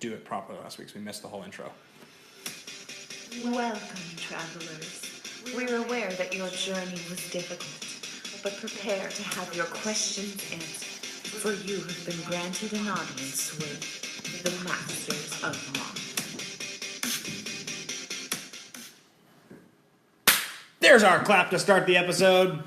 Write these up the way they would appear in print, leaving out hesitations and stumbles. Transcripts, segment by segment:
do it properly last week, so we missed the whole intro. Welcome, travelers. We're aware that your journey was difficult, but prepare to have your questions answered, for you have been granted an audience with the Masters of Mon. There's our clap to start the episode.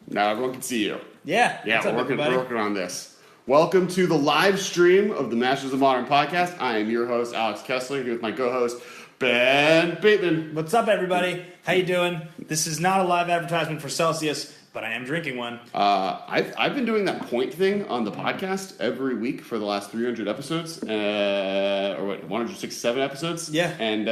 Now everyone can see you. Yeah, we're working on this. Welcome to the live stream of the Masters of Modern podcast. I am your host, Alex Kessler, here with my co-host, Ben Bateman. What's up, everybody? How you doing? This is not a live advertisement for Celsius, but I am drinking one. I've been doing that point thing on the podcast every week for the last 300 episodes, 167 episodes. Yeah. And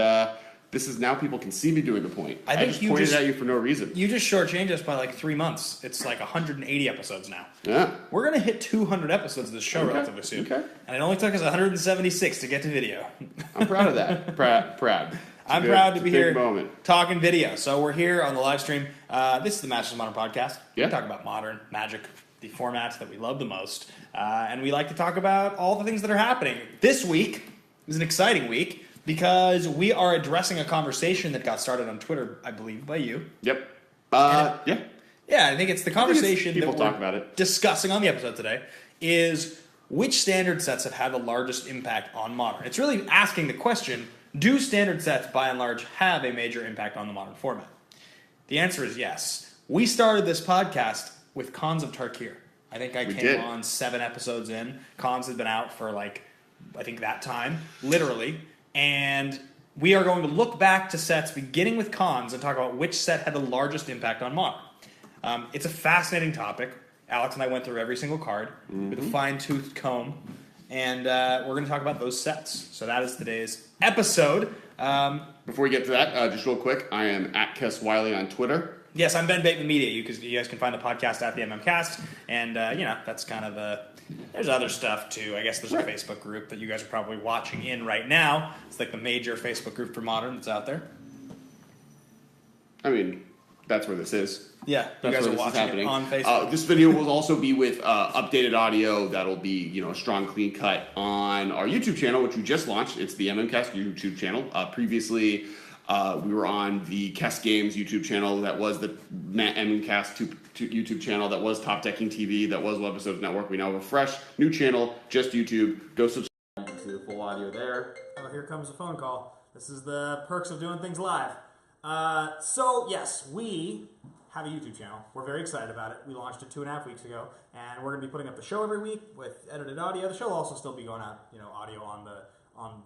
this is now people can see me doing the point. I just pointed at you for no reason. You just shortchanged us by like 3 months. It's like 180 episodes now. Yeah. We're going to hit 200 episodes of this show relatively soon. Okay. And it only took us 176 to get to video. I'm proud of that. Proud. I'm proud to be here moment. talking video. So we're here on the live stream. This is the Masters of Modern podcast. Yeah. We talk about modern, magic, the formats that we love the most. And we like to talk about all the things that are happening. This week is an exciting week because we are addressing a conversation that got started on Twitter, I believe, by you. Yep. Yeah, Yeah. I think it's the conversation people that talk we're about it. discussing on the episode today is which standard sets have had the largest impact on Modern. It's really asking the question, do standard sets, by and large, have a major impact on the Modern format? The answer is yes. We started this podcast with Khans of Tarkir. I think I came on 7 episodes in. Khans had been out for, I think that time, literally. And we are going to look back to sets beginning with Khans and talk about which set had the largest impact on Modern. It's a fascinating topic. Alex and I went through every single card with a fine-toothed comb. And we're going to talk about those sets. So that is today's episode. Before we get to that, just real quick, I am at Kess Wiley on Twitter. Yes, I'm Ben Bateman Media. You guys can find the podcast at the MMCast. And, that's kind of there's other stuff, too. I guess there's a Facebook group that you guys are probably watching in right now. It's like the major Facebook group for Modern that's out there. I mean, that's where this is. Yeah, you guys are watching it on Facebook. This video will also be with updated audio. That'll be, a strong, clean cut on our YouTube channel, which we just launched. It's the MMCast YouTube channel. Previously, we were on the Kess Games YouTube channel. That was the MMCast YouTube channel. That was Top Decking TV. That was Webisodes Network. We now have a fresh new channel, just YouTube. Go subscribe. You can see the full audio there. Oh, here comes a phone call. This is the perks of doing things live. Yes, we have a YouTube channel. We're very excited about it. We launched it 2.5 weeks ago, and we're going to be putting up the show every week with edited audio. The show will also still be going out, audio on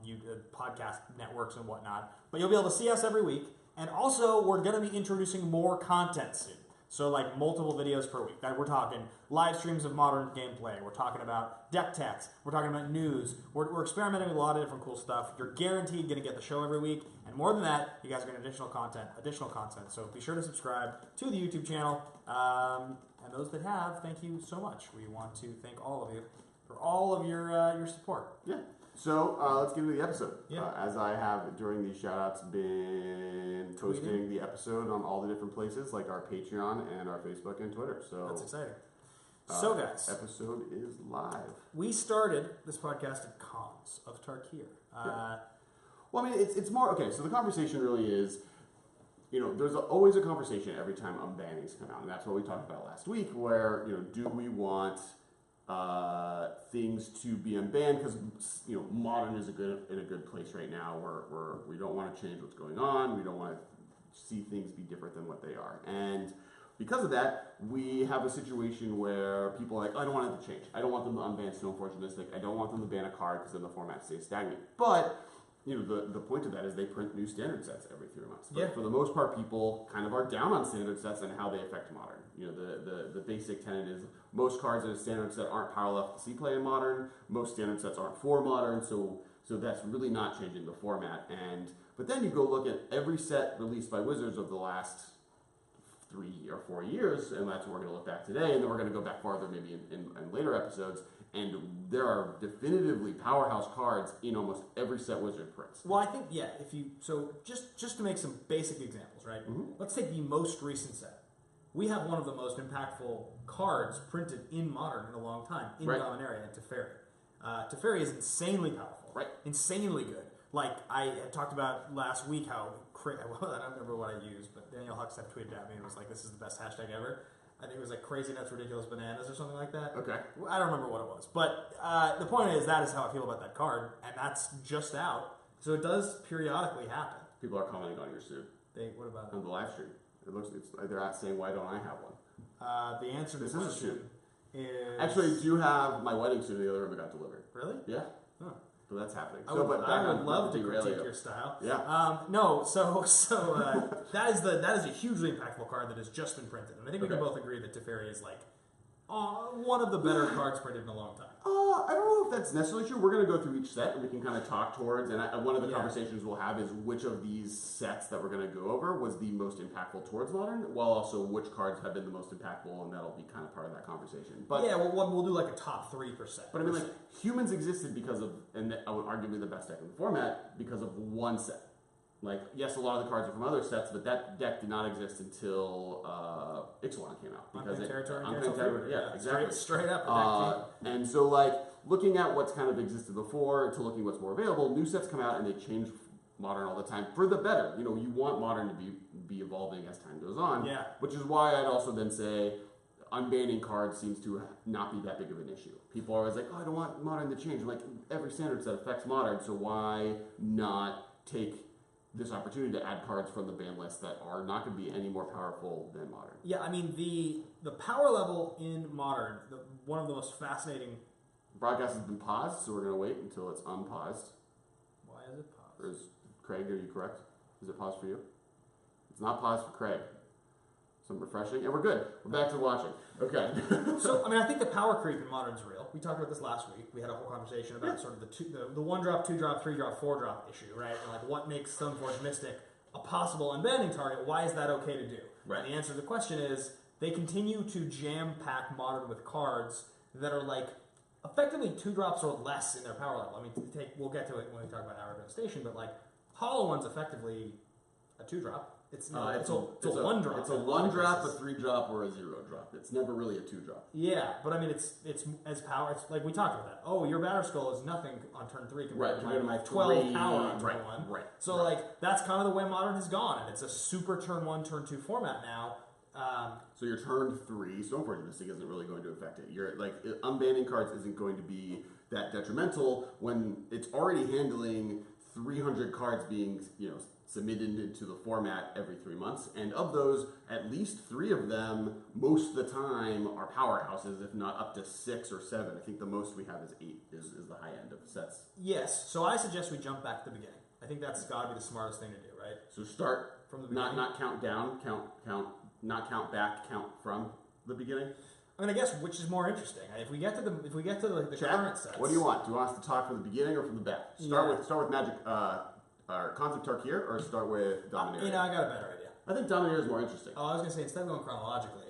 YouTube, podcast networks and whatnot. But you'll be able to see us every week, and also we're going to be introducing more content soon. So multiple videos per week. We're talking live streams of Modern gameplay. We're talking about deck techs. We're talking about news. We're experimenting with a lot of different cool stuff. You're guaranteed going to get the show every week. And more than that, you guys are getting additional content. So be sure to subscribe to the YouTube channel. And those that have, thank you so much. We want to thank all of you for all of your support. Yeah. So let's get into the episode. Yeah. As I have during these shout-outs been posting the episode on all the different places, like our Patreon and our Facebook and Twitter. So that's exciting. So guys, episode is live. We started this podcast at Khans of Tarkir. Well, I mean, it's more okay. So the conversation really is, there's always a conversation every time unbannings come out, and that's what we talked about last week. Where do we want things to be unbanned because Modern is in a good place right now where we don't want to change what's going on. We don't want to see things be different than what they are, and because of that, we have a situation where people are like, I don't want it to change. I don't want them to unban Stoneforge Mystic. I don't want them to ban a card because then the format stays stagnant. But the point of that is they print new standard sets every 3 months. But for the most part, people kind of are down on standard sets and how they affect Modern. The basic tenet is most cards in a standard set aren't powerful enough to see play in Modern. Most standard sets aren't for Modern, so that's really not changing the format. But then you go look at every set released by Wizards of the last 3 or 4 years, and that's what we're going to look back today, and then we're going to go back farther maybe in later episodes. And there are definitively powerhouse cards in almost every set Wizard prints. Well, I think, just to make some basic examples, right? Mm-hmm. Let's take the most recent set. We have one of the most impactful cards printed in Modern in a long time, in Dominaria and Teferi. Teferi is insanely powerful. Right. Insanely good. Like, I had talked about last week how I don't remember what I used, but Daniel Huckstep tweeted at me and was like, this is the best hashtag ever. I think it was like crazy nuts, ridiculous bananas or something like that. Okay. I don't remember what it was. But the point is, that is how I feel about that card, and that's just out. So it does periodically happen. People are commenting on your suit. What about it? On the live stream. They're not saying, why don't I have one? The answer to This the is a question suit. is... Actually, I do have my wedding suit in the other room. It got delivered. Really? Yeah. Huh. So that's happening. I would back love to derail critique you. your style. Yeah. No, so that is a hugely impactful card that has just been printed, and I think we can both agree that Teferi is like one of the better cards printed in a long time. I don't know if that's necessarily true. We're going to go through each set, and we can kind of talk towards. And one of the conversations we'll have is which of these sets that we're going to go over was the most impactful towards Modern, while also which cards have been the most impactful, and that'll be kind of part of that conversation. But yeah, we'll do like a top 3%. But I mean, like, humans existed because of, and I would arguably the best deck in the format, because of one set. Like, yes, a lot of the cards are from other sets, but that deck did not exist until Ixalan came out. Because yeah, exactly. Straight up. And so, like, looking at what's kind of existed before to looking what's more available, new sets come out and they change Modern all the time for the better. You know, you want Modern to be evolving as time goes on. Yeah. Which is why I'd also then say unbanning cards seems to not be that big of an issue. People are always like, oh, I don't want Modern to change. I'm like, every standard set affects Modern, so why not take this opportunity to add cards from the ban list that are not going to be any more powerful than Modern? Yeah, I mean, the power level in Modern, one of the most fascinating... Broadcast has been paused, so we're going to wait until it's unpaused. Why is it paused? Or is Craig, are you correct? Is it paused for you? It's not paused for Craig. Some refreshing, and we're good. We're back to watching. Okay. So, I mean, I think the power creep in Modern is real. We talked about this last week. We had a whole conversation about sort of the 1-drop, 2-drop, 3-drop, 4-drop issue, right? And like, what makes Stoneforge Mystic a possible unbanning target? Why is that okay to do? Right. And the answer to the question is, they continue to jam-pack Modern with cards that are like effectively 2-drops or less in their power level. I mean, we'll get to it when we talk about Hour of Devastation, but like, Hollow One's effectively a 2-drop. It's a 1-drop. It's a 1-drop, a 3-drop, or a 0-drop. It's never really a 2-drop. Yeah, but I mean, it's as power. It's like we talked about that. Oh, your Batter Skull is nothing on turn 3 compared to my 12 power on turn 1. Right. So like that's kind of the way Modern has gone, and it's a super turn 1, turn 2 format now. So your turn 3 Stoneforge Mystic isn't really going to affect it. You're like unbanning cards isn't going to be that detrimental when it's already handling 300 cards being submitted into the format every 3 months, and of those, at least 3 of them, most of the time, are powerhouses, if not up to 6 or 7. I think the most we have is 8, is the high end of sets. Yes, so I suggest we jump back to the beginning. I think that's got to be the smartest thing to do, right? So start from the beginning. Not count down, not count back, count from the beginning. I mean, I guess which is more interesting. If we get to the current sets. What do you want? Do you want us to talk from the beginning or from the back? Start with Magic. Or Concept Tarkir, or start with Dominaria? I got a better idea. I think Dominaria is more interesting. Oh, I was going to say, instead of going chronologically,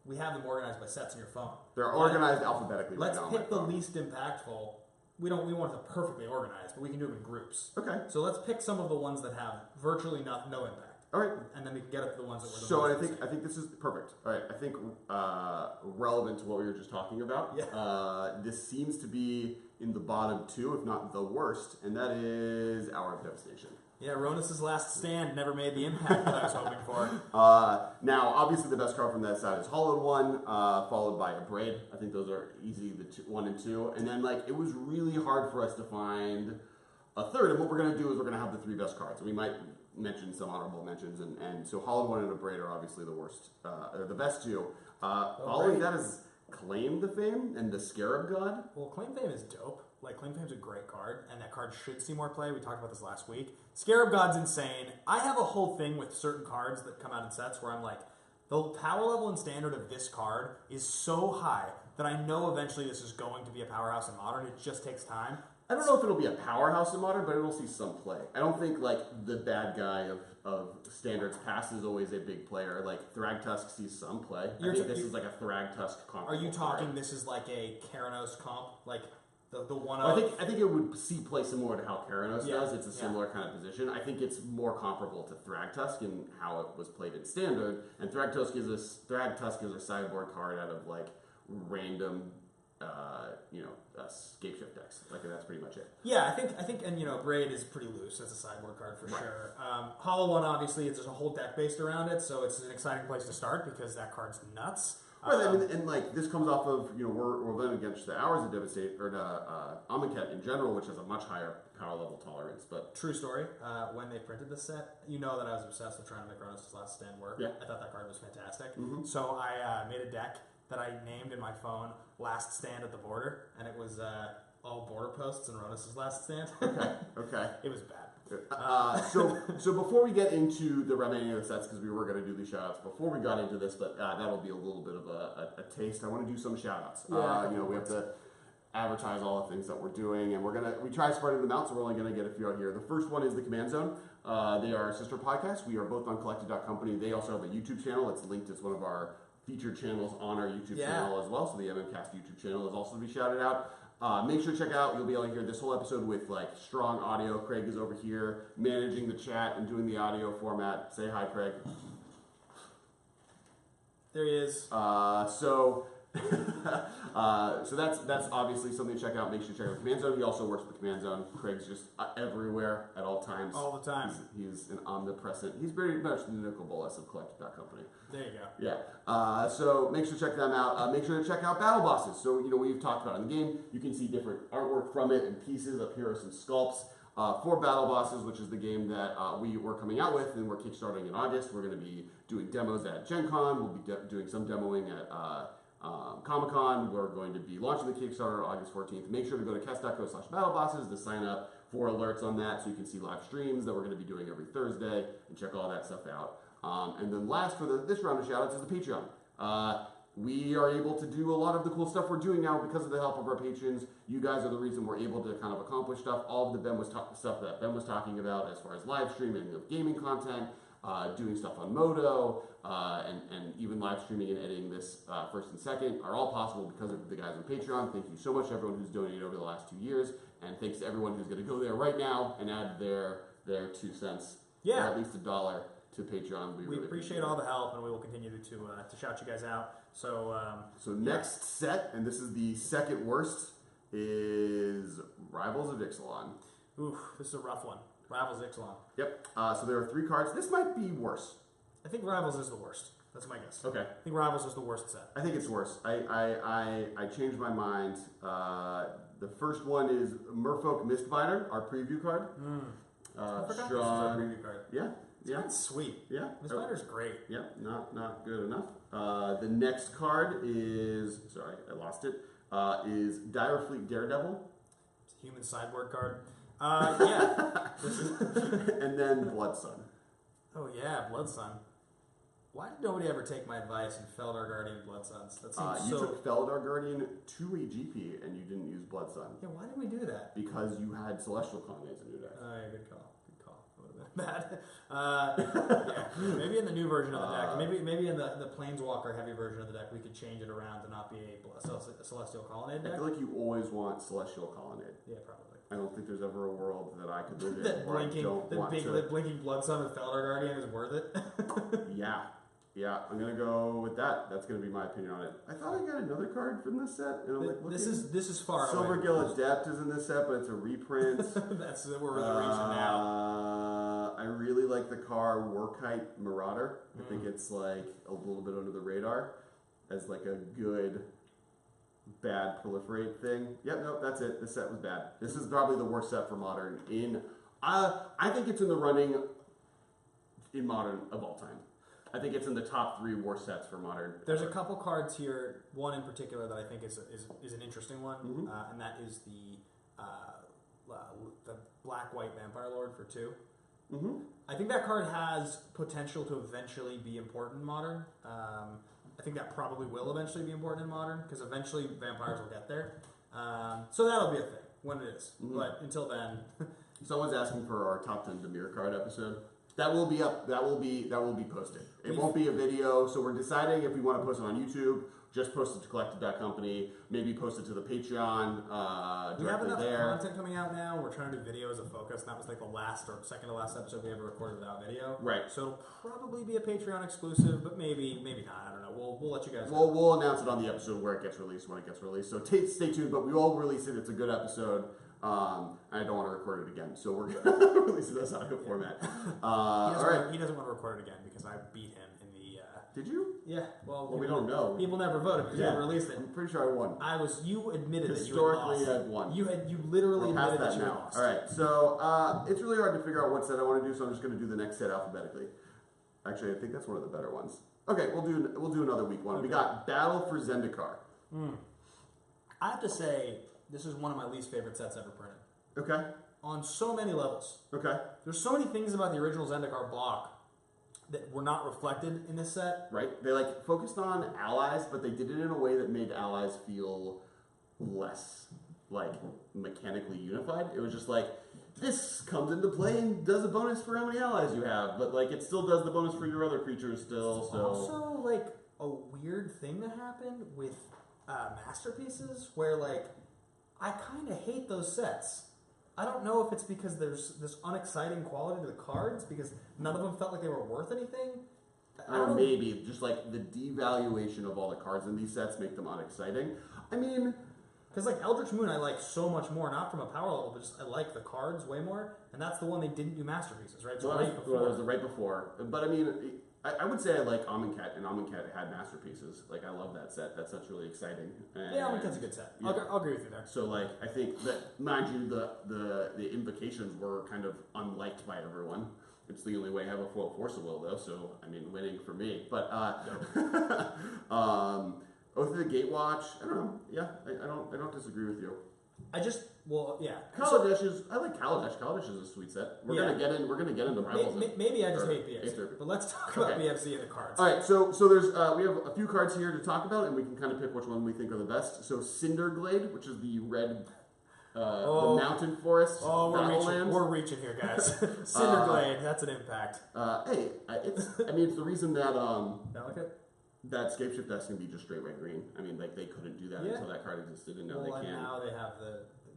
we have them organized by sets in your phone. They're organized alphabetically right now. Let's pick the least impactful. We want it perfectly organized, but we can do them in groups. Okay. So let's pick some of the ones that have virtually no impact. All right. And then we can get up to the ones that were the So I think this is perfect. All right. I think relevant to what we were just talking about. Yeah. This seems to be in the bottom 2, if not the worst, and that is Hour of Devastation. Yeah, Ronus' last stand never made the impact that I was hoping for. Now, obviously, the best card from that side is Hollowed One, followed by a Braid. I think those are easy, 1 and 2. And then, like, it was really hard for us to find a third. And what we're going to do is we're going to have the 3 best cards. We might mention some honorable mentions. And so Hollowed One and a Braid are obviously the worst, or the best 2. Following that is Claim the Fame and the Scarab God. Well, Claim Fame is dope. Like, Claim Fame's a great card, and that card should see more play. We talked about this last week. Scarab God's insane. I have a whole thing with certain cards that come out in sets where I'm like, the power level and standard of this card is so high that I know eventually this is going to be a powerhouse in Modern. It just takes time. I don't know if it'll be a powerhouse in Modern, but it'll see some play. I don't think, like, the bad guy of Standards Pass is always a big player. Like, Thragtusk sees some play. I think this is like a Thragtusk comp. Are you talking this is like a Keranos comp? Like, the one I think it would see play similar to how Keranos does. It's a similar kind of position. I think it's more comparable to Thragtusk in how it was played in Standard. And Thragtusk is a sideboard card out of like random scape shift decks. Like that's pretty much it. Yeah, I think, and Braid is pretty loose as a sideboard card for sure. Hollow One, obviously, there's a whole deck based around it, so it's an exciting place to start because that card's nuts. And like this comes off of we're then against the Hours of Devastation or the Amonkhet in general, which has a much higher power level tolerance. But true story. When they printed this set, that I was obsessed with trying to make Ronos' Last Stand work. Yeah. I thought that card was fantastic. Mm-hmm. So I made a deck that I named in my phone Last Stand at the Border, and it was all border posts and Ronos' Last Stand. Okay. It was bad. So before we get into the remaining of the sets, because we were going to do these shout-outs before we got into this, but that'll be a little bit of a taste. I want to do some shout-outs. We have to advertise all the things that we're doing, and we try spreading them out, so we're only going to get a few out here. The first one is the Command Zone. They are a sister podcast. We are both on Collected.company. They also have a YouTube channel. It's linked as one of our featured channels on our YouTube channel as well, so the MMCast YouTube channel is also to be shouted out. Make sure to check out, you'll be able to hear this whole episode with like strong audio. Craig is over here managing the chat and doing the audio format. Say hi, Craig. There he is. So that's obviously something to check out. Make sure to check out Command Zone. He also works for Command Zone. Craig's just everywhere at all times. All the time. He's an omnipresent. He's very much the Nicol Bolas of Collected.company. There you go. Yeah. So make sure to check them out. Make sure to check out Battle Bosses. So we've talked about it in the game. You can see different artwork from it and pieces. Up here are some sculpts for Battle Bosses, which is the game that we were coming out with, and we're kickstarting in August. We're going to be doing demos at Gen Con. We'll be doing some demoing at Comic-Con. We're going to be launching the Kickstarter August 14th. Make sure to go to kest.co/battlebosses to sign up for alerts on that so you can see live streams that we're going to be doing every Thursday and check all that stuff out. And then last for this round of shoutouts is the Patreon. We are able to do a lot of the cool stuff we're doing now because of the help of our patrons. You guys are the reason we're able to kind of accomplish stuff. All of the stuff that Ben was talking about as far as live streaming of gaming content, doing stuff on Modo, and even live streaming and editing this first and second are all possible because of the guys on Patreon. Thank you so much to everyone who's donated over the last 2 years, and thanks to everyone who's going to go there right now and add their 2 cents, or at least $1 to Patreon. We really appreciate all the help, and we will continue to shout you guys out. So next set, and this is the second worst, is Rivals of Ixalan. Ooh, this is a rough one. Rivals Ixalan. Yep. So there are 3 cards. This might be worse. I think Rivals is the worst. That's my guess. Okay. I think Rivals is the worst set. I think it's worse. I changed my mind. The first one is Merfolk Mistbiter, our preview card. I forgot this is our preview card. Yeah. That's sweet. Yeah. Mistbiter's great. Yeah, not good enough. The next card is, sorry, I lost it, is Direfleet Daredevil. It's a human sideboard card. Yeah. And then Blood Sun. Oh yeah, Blood Sun. Why did nobody ever take my advice and Feldar Guardian Blood Suns? That seems you took Feldar Guardian to a GP and you didn't use Blood Sun. Yeah, why did we do that? Because you had Celestial Colonnades in your deck. Oh yeah, good call. That would have been bad. Yeah, maybe in the new version of the deck, maybe in the Planeswalker heavy version of the deck, we could change it around to not be a Celestial Colonnade deck. I feel like you always want Celestial Colonnade. Yeah, probably. I don't think there's ever a world that I could live in that where I don't want to. The blinking Blood Sun with Feldar Guardian is worth it. Yeah, I'm gonna go with that. That's gonna be my opinion on it. I thought I got another card from this set, and I'm like, this is far Silver away. Gill Adept is in this set, but it's a reprint. That's we're really reaching now. I really like the card Workite Marauder. I think it's like a little bit under the radar as like a good bad proliferate thing. Yep, no, that's it. This set was bad. This is probably the worst set for Modern I think it's in the running in Modern of all time. I think it's in the top 3 worst sets for Modern. There's a couple cards here. One in particular that I think is an interesting one, and that is the Black-White Vampire Lord for 2. Mm-hmm. I think that card has potential to eventually be important in Modern. I think that probably will eventually be important in Modern because eventually vampires will get there. So that'll be a thing when it is. Mm-hmm. But until then, someone's asking for our top 10 Dimir card episode. That will be up. That will be posted. It won't be a video, so we're deciding if we want to post it on YouTube just posted to collected.company, maybe posted to the Patreon We have directly enough there. content coming out now. We're trying to do video as a focus. And that was like the last or second to last episode we ever recorded without video. Right. So it'll probably be a Patreon exclusive, but maybe not. I don't know. We'll let you guys know. We'll announce it on the episode where it gets released, when it gets released. So stay tuned, but we will release it. It's a good episode. I don't want to record it again, so we're going to release it as audio format. He doesn't want to record it again because I beat him in the... Did you? Yeah, well we don't know. People never voted because you never released it. I'm pretty sure I won. You admitted that you Historically, had lost. I've won. You literally We're past admitted that you now. had lost. All right, so it's really hard to figure out what set I want to do, so I'm just going to do the next set alphabetically. Actually, I think that's one of the better ones. Okay, we'll do another week one. Okay. We got Battle for Zendikar. I have to say, this is one of my least favorite sets ever printed. Okay. On so many levels. Okay. There's so many things about the original Zendikar block that were not reflected in this set. Right. They focused on allies, but they did it in a way that made allies feel less mechanically unified. It was just this comes into play and does a bonus for how many allies you have, but it still does the bonus for your other creatures still. So also a weird thing that happened with masterpieces where I kind of hate those sets. I don't know if it's because there's this unexciting quality to the cards because none of them felt like they were worth anything. Or maybe just the devaluation of all the cards in these sets make them unexciting. I mean, because Eldritch Moon I like so much more, not from a power level, but just I like the cards way more, and that's the one they didn't do masterpieces, right? Well, it was the right before. But I mean, I would say I like Amonkhet, and Amonkhet had masterpieces. I love that set. That set's really exciting. And, yeah, Amonkhet's a good set. Yeah. I'll agree with you there. So I think that, mind you, the invocations were kind of unliked by everyone. It's the only way I have a foil Force of Will, though. So I mean, winning for me. But Oath of the Gatewatch. I don't know. Yeah, I don't disagree with you. Kaladesh I like Kaladesh. Kaladesh is a sweet set. We're gonna get into rivals. Maybe I just hate BFZ. But let's talk about BFZ and the cards. All right, so there's we have a few cards here to talk about, and we can kind of pick which one we think are the best. So Cinderglade, which is the red, the mountain forest. We're reaching here, guys. Cinderglade, that's an impact. It's the reason that Delicate. that Scapeshift deck's gonna be just straight red green. I mean, they couldn't do that until that card existed, and now they can. And now they have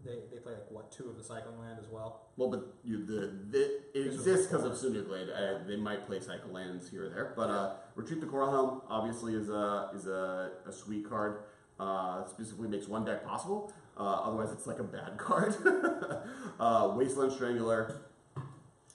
they play 2 of the cycling land as well. Well, but it exists because of Cinderglade. They might play cycle lands here or there, but Retreat the Coral Helm obviously is a sweet card. Specifically makes one deck possible. Otherwise, it's a bad card. Wasteland Strangler,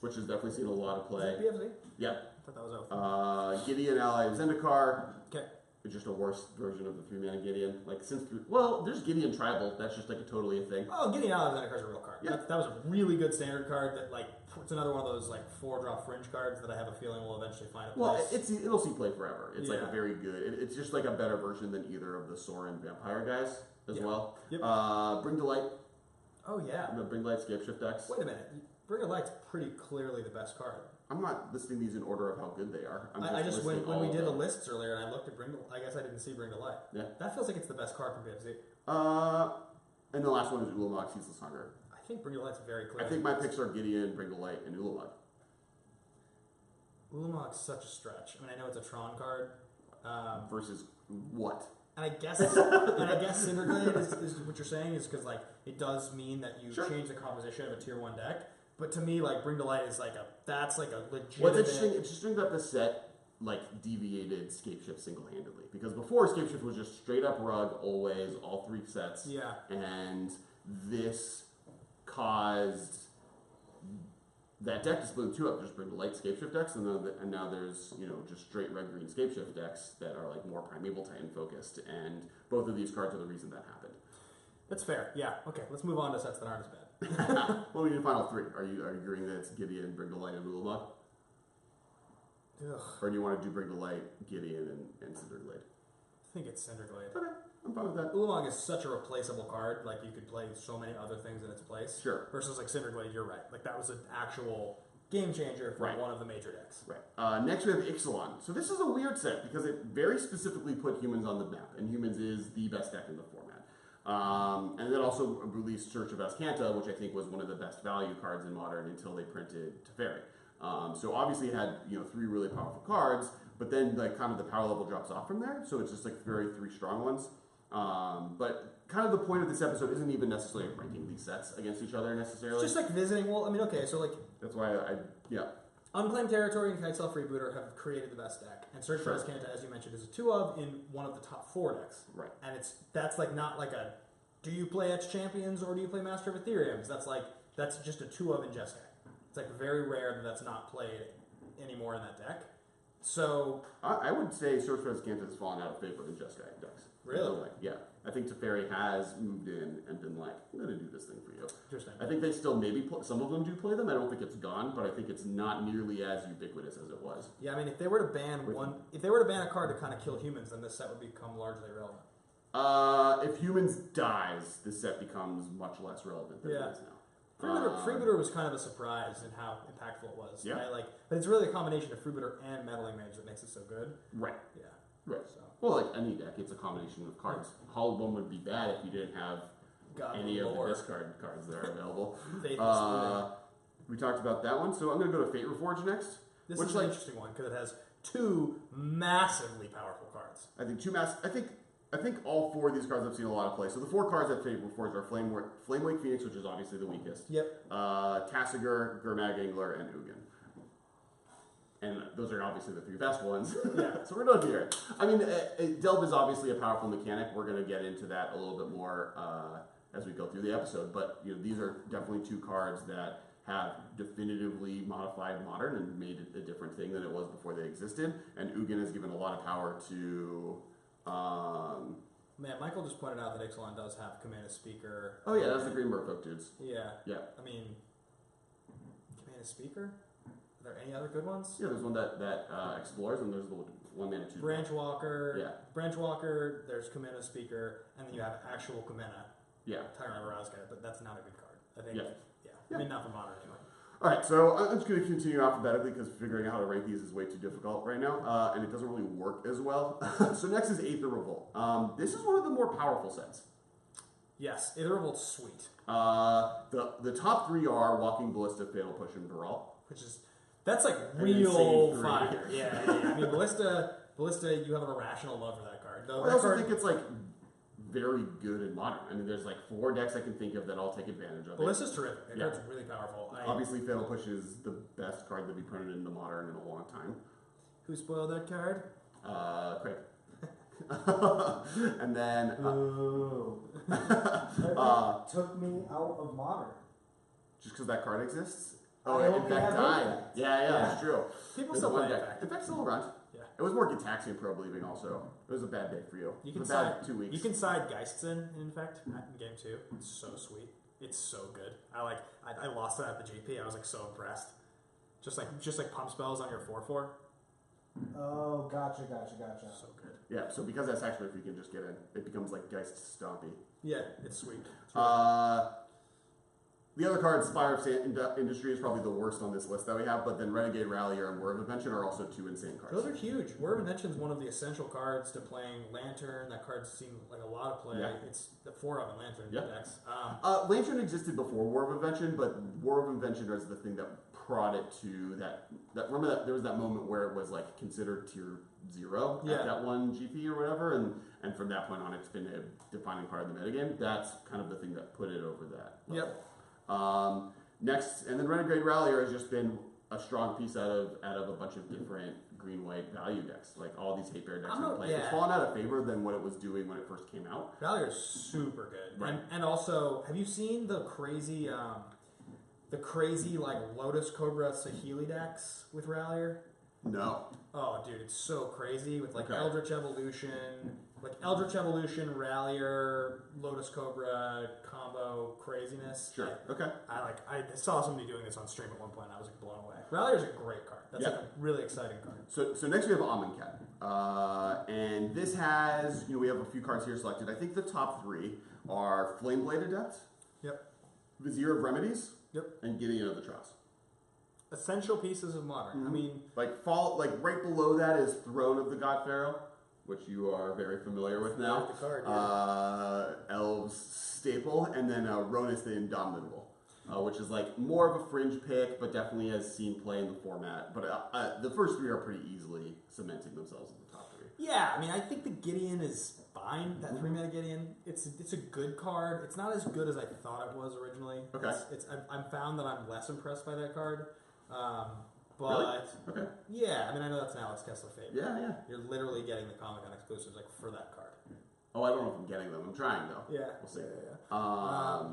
which has definitely seen a lot of play. Is that BFZ? Yeah. I thought that was Gideon Ally of Zendikar. Okay. It's just a worse version of the 3-mana Gideon. There's Gideon Tribal. That's just totally a thing. Oh, Gideon Ally of Zendikar is a real card. Yeah. That was a really good standard card that it's another one of those 4-drop fringe cards that I have a feeling will eventually find a place. Well, it'll see play forever. It's a very good. It's just a better version than either of the Sorin Vampire guys as well. Yep. Bring to Light. Oh yeah. The Bring to Light Scapeshift decks. Wait a minute. Bring to Light's pretty clearly the best card. I'm not listing these in order of how good they are. I just when we did the lists earlier and I looked at I guess I didn't see Bring to Light. Yeah. That feels like it's the best card from BFZ. And the last one is Ulamog Ceaseless Hunger. I think Bring to Light's very clear. I think my picks are Gideon, Bring to Light, and Ulamog. Ulamog's such a stretch. I mean, I know it's a Tron card. Versus what? And I guess Cinderglade is what you're saying is because it does mean that you change the composition of a tier 1 deck. But to me, Bring to Light is that's a legitimate. What's interesting that the set deviated Scapeshift single-handedly, because before Scapeshift was just straight up rug always, all 3 sets. Yeah. And this caused that deck to split in 2 up. Just Bring to Light Scapeshift decks, and now there's just straight red green Scapeshift decks that are more Primeval Titan focused, and both of these cards are the reason that happened. That's fair. Yeah. Okay. Let's move on to sets that aren't as bad. Well, we need a final 3. Are you agreeing that it's Gideon, Bring to Light, and Ulamog? Ugh. Or do you want to do Bring to Light, Gideon, and Cinderglade? I think it's Cinderglade. Okay, I'm fine with that. Ulamog is such a replaceable card. You could play so many other things in its place. Sure. Versus Cinderglade, you're right. That was an actual game changer for one of the major decks. Right. Next we have Ixalan. So this is a weird set because it very specifically put humans on the map, and humans is the best deck in the format. And then also released Church of Azcanta, which I think was one of the best value cards in Modern until they printed Teferi. So obviously it had 3 really powerful cards, but then like kind of the power level drops off from there. So it's just like very 3 strong ones. But kind of the point of this episode isn't even necessarily ranking these sets against each other necessarily. It's just like visiting. Well, I mean, okay, so like that's why Unclaimed Territory and Kitesail Freebooter have created the best deck, and Search for Azcanta, as you mentioned, is a 2 of in one of the top 4 decks. Right. And that's like not like a do you play Etch Champions or do you play Master of Ethereums? That's just a 2 of in Jeskai. It's like very rare that that's not played anymore in that deck. So I would say Search for Azcanta has fallen out of favor in Jeskai decks. Really? Yeah. I think Teferi has moved in and been like, I'm going to do this thing for you. Interesting. I think they still maybe some of them do play them. I don't think it's gone, but I think it's not nearly as ubiquitous as it was. Yeah, I mean, if they were to ban a card to kind of kill humans, then this set would become largely irrelevant. If humans dies, this set becomes much less relevant than it is now. Freebooter was kind of a surprise in how impactful it was. Yeah. Right? But it's really a combination of Freebooter and Meddling Mage that makes it so good. Right. Yeah. Right. So. Well, like any deck, it's a combination of cards. Hollow Bone would be bad if you didn't have any of the discard cards that are available. We talked about that one, so I'm going to go to Fate Reforged next. This is an interesting one because it has 2 massively powerful cards. I think I think all 4 of these cards have seen a lot of play. So the 4 cards at Fate Reforged are Flamewake Phoenix, which is obviously the weakest. Yep. Tasigur, Gurmag Angler, and Ugin. And those are obviously the 3 best ones. Yeah. So we're done here. I mean, Delve is obviously a powerful mechanic. We're going to get into that a little bit more as we go through the episode. But these are definitely 2 cards that have definitively modified Modern and made it a different thing than it was before they existed. And Ugin has given a lot of power to... Man, Michael just pointed out that Ixalan does have Command a Speaker. Oh, yeah, that's the Green Merfolk dudes. Yeah. Yeah. I mean, Command a Speaker? Are there any other good ones? Yeah, there's one that explores, and there's the 1 mana 2. Branch Walker. Yeah. Branch Walker, there's Command a Speaker, and then you have actual Command. Yeah. Tyrant Arazka, but that's not a good card. I think. Yeah. I mean, not for Modern anyway. All right, so I'm just going to continue alphabetically because figuring out how to rank these is way too difficult right now, and it doesn't really work as well. So next is Aether Revolt. This is one of the more powerful sets. Yes, Aether Revolt's sweet. The top 3 are Walking Ballista, Fatal Push, and Baral. That's like real fire. Yeah. I mean, Ballista, you have an irrational love for that card. Though I also think it's like very good in Modern. I mean, there's like 4 decks I can think of that all take advantage of it. Ballista's terrific. That card's really powerful. Obviously, Fatal Push is the best card that we printed into Modern in a long time. Who spoiled that card? Craig. And then... took me out of Modern. Just because that card exists? I Oh, hope in they fact, have died. Impact. Yeah, that's true. People There's still one play deck. Impact. In fact, still around. Yeah. It was more Gitaxian Probe leaving also. It was a bad day for you. You It can was a bad side 2 weeks. You can side Geists in fact, in game 2. It's so sweet. It's so good. I lost it at the GP. I was like so impressed. Just like pump spells on your 4/4. Oh, gotcha. So good. Yeah, so because that's actually if you can just get in, it becomes like Geist Stompy. Yeah, it's sweet. It's really The other cards, Fire of Industry is probably the worst on this list that we have, but then Renegade Rallier and War of Invention are also 2 insane cards. Those are huge. War of Invention is one of the essential cards to playing Lantern. That card's seen like a lot of play. Yeah. It's the 4 of in Lantern decks. Lantern existed before War of Invention, but War of Invention was the thing that prod it to that. Remember that there was that moment where it was like considered tier 0 at that one GP or whatever, and from that point on, it's been a defining part of the metagame. That's kind of the thing that put it over that level. Yep. Next, and then Renegade Rallier has just been a strong piece out of a bunch of different green-white value decks. Like all these hate bear decks in play. It's fallen out of favor than what it was doing when it first came out. Rallier is super good. Right. And also, have you seen the crazy like Lotus Cobra Saheeli decks with Rallier? No. Oh, dude, it's so crazy with like Okay. Eldritch Evolution, Rallier, Lotus Cobra combo craziness. Sure. Okay. I saw somebody doing this on stream at one point. And I was like blown away. Rallier's a great card. That's like a really exciting card. So next we have Amonkhet. And this has, we have a few cards here selected. I think the top 3 are Flameblade Adept, Yep. Vizier of Remedies, Yep. and Gideon of the Trials. Essential pieces of Modern. I mean, Like right below that is Throne of the God Pharaoh, which you are very familiar with now. the card, yeah. Elves staple, and then Ronus the Indomitable. which is like more of a fringe pick, but definitely has seen play in the format. But the first three are pretty easily cementing themselves in the top three. Yeah, I mean, I think the Gideon is fine. That 3-mana Gideon, it's a good card. It's not as good as I thought it was originally. Okay. I've found that I'm less impressed by that card. But Really? Okay. yeah, I mean, I know that's an Alex Kessler favorite. Yeah. You're literally getting the Comic-Con exclusives like for that card. Oh, I don't know if I'm getting them. I'm trying though. Yeah, We'll see. Yeah.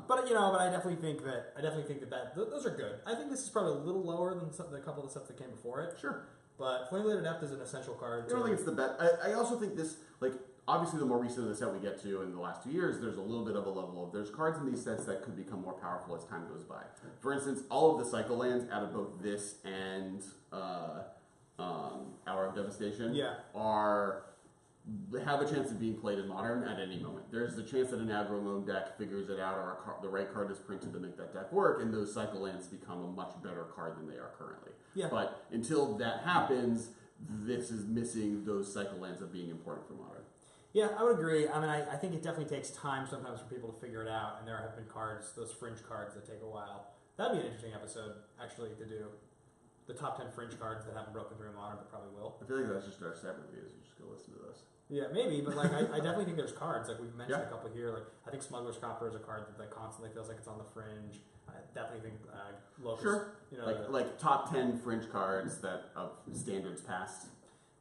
But I definitely think that those are good. I think this is probably a little lower than the couple of the sets that came before it. Sure. But Flame-Blade Adept is an essential card. I don't think it's the best. I also think this, like, obviously the more recent the set we get to in the last 2 years, there's a little bit of a level of, there's cards in these sets that could become more powerful as time goes by. For instance, all of the cycle lands out of both this and Hour of Devastation have a chance of being played in Modern at any moment. There's the chance that an aggro loan deck figures it out, or the right card is printed to make that deck work, and those cycle lands become a much better card than they are currently. Yeah. But until that happens, this is missing those cycle lands of being important for Modern. Yeah, I would agree. I mean, I think it definitely takes time sometimes for people to figure it out, and there have been cards, those fringe cards, that take a while. That'd be an interesting episode, actually, to do. The top 10 fringe cards that haven't broken through in Modern, but probably will. I feel like that's just our set reviews. You just go listen to those. Yeah, maybe, but like I definitely think there's cards, like we've mentioned Yeah. a couple here. Like I think Smuggler's Copper is a card that constantly feels like it's on the fringe. I definitely think Locust. Sure. You know, Like top 10 fringe cards that of standards past.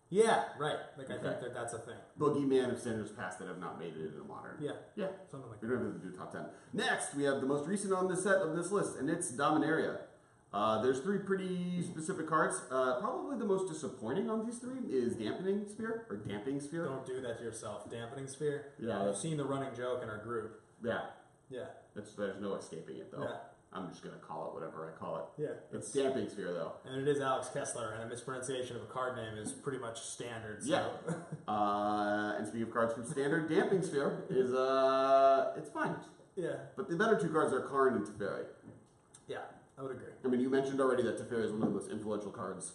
yeah, right. Like I Okay. think that's a thing. Boogeyman of standards past that have not made it into Modern. Yeah, Yeah. something like We that. don't have to do top 10. Next, we have the most recent on this set of this list, and it's Dominaria. There's three pretty specific cards. Probably the most disappointing on these three is Damping Sphere. Don't do that to yourself. Dampening Sphere. Yeah. You've seen the running joke in our group. Yeah. Yeah, There's no escaping it, though. Yeah. I'm just going to call it whatever I call it. yeah. It's Damping Sphere, though. And it is Alex Kessler, and a mispronunciation of a card name is pretty much standard. So. Yeah. And speaking of cards from Standard, Damping Sphere is, it's fine. yeah, But the better two cards are Karn and Teferi. yeah, I would agree. I mean, you mentioned already that Teferi is one of the most influential cards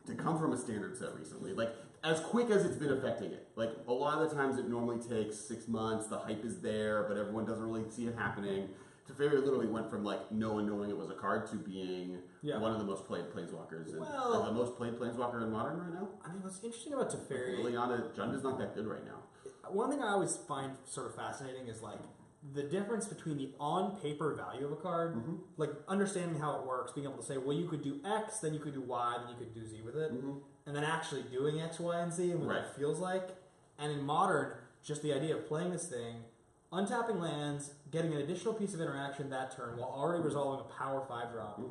to come from a Standard set recently. Like, as quick as it's been affecting it. Like, a lot of the times it normally takes 6 months, the hype is there, but everyone doesn't really see it happening. Teferi literally went from, like, no one knowing it was a card to being one of the most played Planeswalkers. And the most played Planeswalker in Modern right now. I mean, what's interesting about Teferi... Liliana, Junda's not that good right now. One thing I always find sort of fascinating is, like, the difference between the on-paper value of a card, like, understanding how it works, being able to say, well, you could do X, then you could do Y, then you could do Z with it, and then actually doing X, Y, and Z and what that feels like. And in Modern, just the idea of playing this thing, untapping lands, getting an additional piece of interaction that turn while already resolving a power 5 drop,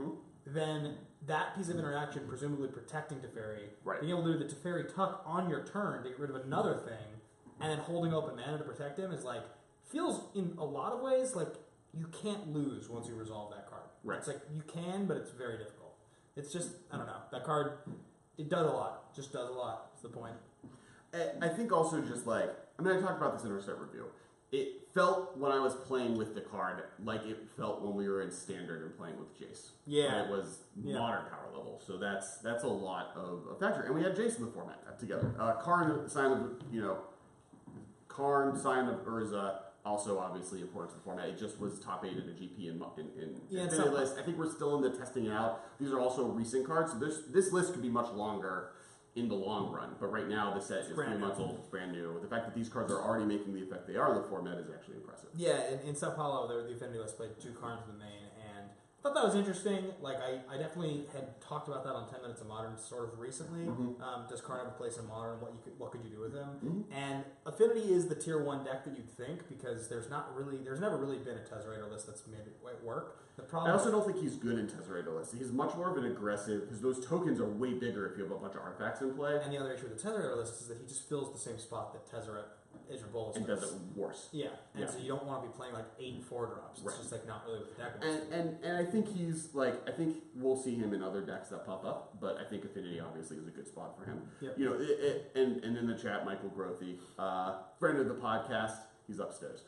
then that piece of interaction presumably protecting Teferi, being able to do the Teferi tuck on your turn to get rid of another thing, and then holding open mana to protect him is like, feels in a lot of ways like you can't lose once you resolve that card. Right. It's like you can, but it's very difficult. It's just, I don't know, that card, it does a lot. Just does a lot, is the point. I think also just like, I mean, I talked about this in our set review. It felt when I was playing with the card like it felt when we were in Standard and playing with Jace. Yeah. It was Modern power level, so that's a lot of a factor. And we had Jace in the format together. Karn, sign of Urza, also obviously important to the format. It just was top 8 in a GP in Infinity list. I think we're still in the testing it out. These are also recent cards, so this list could be much longer in the long run. But right now, the set is 3 months old. It's brand new. The fact that these cards are already making the effect they are in the format is actually impressive. Yeah, in Sao Paulo, the Infinity list played 2 cards in the main, and I thought that was interesting. Like, I definitely had talked about that on 10 Minutes of Modern sort of recently. Does Karn have a place in Modern? What could you do with him? And Affinity is the tier 1 deck that you'd think, because there's never really been a Tezzerator list that's made it work. The problem I also don't think he's good in Tezzerator lists. He's much more of an aggressive, because those tokens are way bigger if you have a bunch of artifacts in play. And the other issue with the Tezzerator list is that he just fills the same spot that Tezzeret is Bolus and does it worse. Yeah, and so you don't want to be playing like 8 4-drops. It's just like not really what the deck is. And I think he's like, I think we'll see him in other decks that pop up, but I think Affinity obviously is a good spot for him. Yep. You know, and in the chat, Michael Grothy, friend of the podcast, he's upstairs,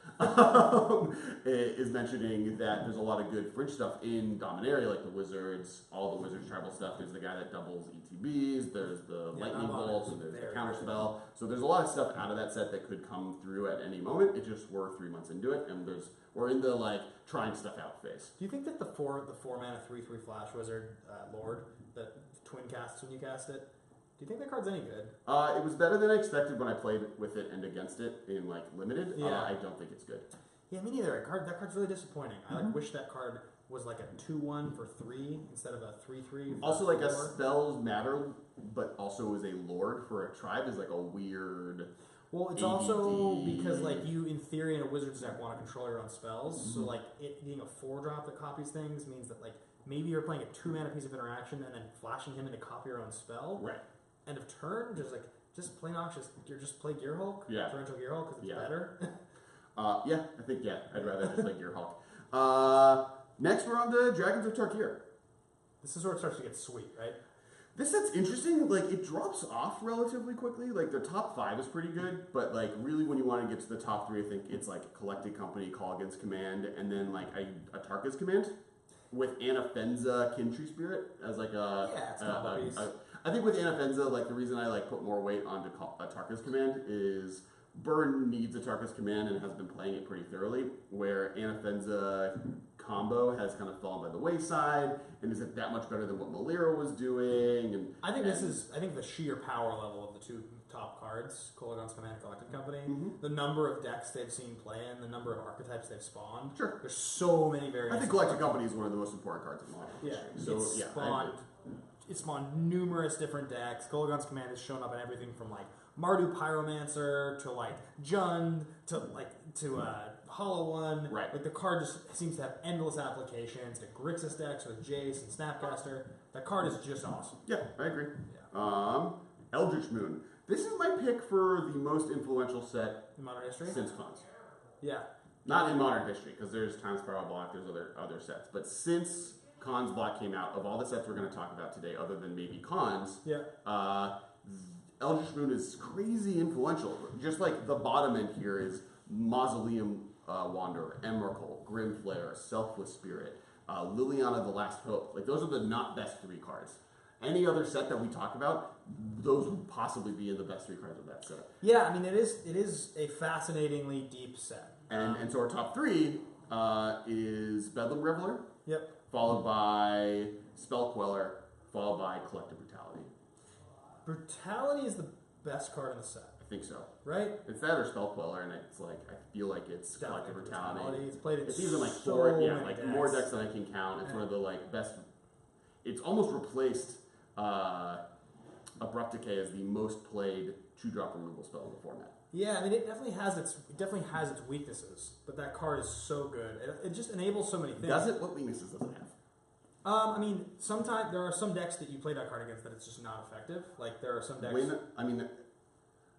is mentioning that there's a lot of good fringe stuff in Dominaria, like the wizards, all the wizards tribal stuff. There's the guy that doubles ETBs, there's the lightning bolt, and there's the counter spell. So there's a lot of stuff out of that set that could come through at any moment. It just we're 3 months into it, and we're in the like trying stuff out phase. Do you think that the four mana 3/3 flash wizard Lord that twin casts when you cast it? Do you think that card's any good? It was better than I expected when I played with it and against it in like limited. Yeah. I don't think it's good. Yeah, me neither. That card's really disappointing. I like wish that card was like a 2/1 for 3 instead of a 3/3. Also, like spells matter, but also as a lord for a tribe is like a weird. Well, it's ADD. also because like you, in theory, in a wizard's deck, want to control your own spells. So like it being a 4-drop that copies things means that like maybe you're playing a 2-mana piece of interaction and then flashing him in to copy your own spell. Right. End of turn, just play noxious. You're just play Gearhulk, torrential Gearhulk because it's better. I'd rather just play Gearhulk. Next, we're on the Dragons of Tarkir. This is where it starts to get sweet, right? This set's interesting. Like, it drops off relatively quickly. Like, the top 5 is pretty good, but like, really, when you want to get to the top 3, I think it's like Collected Company, Call Against Command, and then like a Tarka's Command with Anafenza, Kintree Spirit as like I think with Anafenza, like the reason I like put more weight onto Tarka's Command is Burn needs a Tarka's Command and has been playing it pretty thoroughly, where Anafenza combo has kind of fallen by the wayside and isn't that much better than what Malira was doing. And I think the sheer power level of the two top cards, Kolaghan's Command and Collected Company, the number of decks they've seen play in, the number of archetypes they've spawned. Sure. There's so many variants. I think Collected Company is one of the most important cards in Modern. Yeah. It spawned numerous different decks. Kolaghan's Command has shown up in everything from like Mardu Pyromancer to like Jund to Hollow One. Right. Like the card just seems to have endless applications. The Grixis decks with Jace and Snapcaster. That card is just awesome. Yeah, I agree. Yeah. Eldritch Moon. This is my pick for the most influential set In modern history? since Cons. Yeah. Not in modern history, because there's Time Spiral Block, there's other sets. But since Cons Block came out, of all the sets we're going to talk about today, other than maybe Cons, Eldritch Moon is crazy influential. Just like the bottom end here is Mausoleum Wanderer, Emrakul, Grimflare, Selfless Spirit, Liliana the Last Hope. Like, those are the not best 3 cards. Any other set that we talk about, those would possibly be in the best 3 cards of that set. Yeah, I mean, it is a fascinatingly deep set. And so our top 3 is Bedlam Reveler. Yep. Followed by Spell Queller, followed by Collective Brutality. Brutality is the best card in the set. I think so. Right? It's that or Spell Queller, and it's like, I feel like it's Collective Brutality. It's played in It's even like so 4, many like decks. more decks than I can count. It's one of the like best. It's almost replaced Abrupt Decay as the most played 2-drop removal spell in the format. Yeah, I mean, it definitely has its weaknesses, but that card is so good. It just enables so many things. Does it? What weaknesses does it have? I mean, sometimes there are some decks that you play that card against that it's just not effective. Like there are some decks.